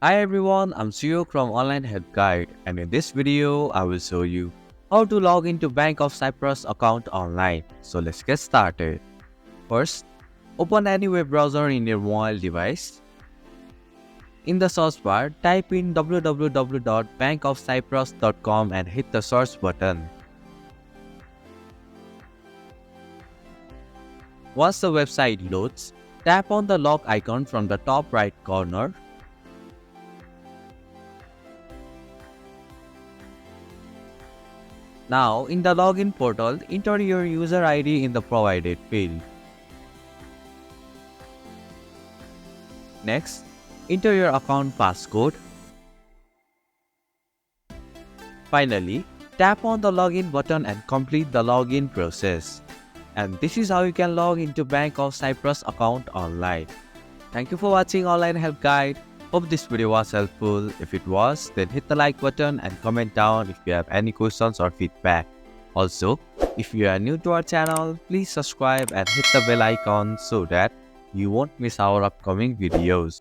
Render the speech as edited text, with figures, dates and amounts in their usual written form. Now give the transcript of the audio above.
Hi everyone, I'm Suyok from Online Help Guide, and in this video, I will show you how to log into Bank of Cyprus account online. So let's get started. First, open any web browser in your mobile device. In the search bar, type in www.bankofcyprus.com and hit the search button. Once the website loads, tap on the log icon from the top right corner. Now, in the login portal, enter your user ID in the provided field. Next, enter your account passcode. Finally, tap on the login button and complete the login process. And this is how you can log into Bank of Cyprus account online. Thank you for watching Online Help Guide. Hope this video was helpful. If it was, then hit the like button and comment down if you have any questions or feedback. Also, if you are new to our channel, please subscribe and hit the bell icon so that you won't miss our upcoming videos.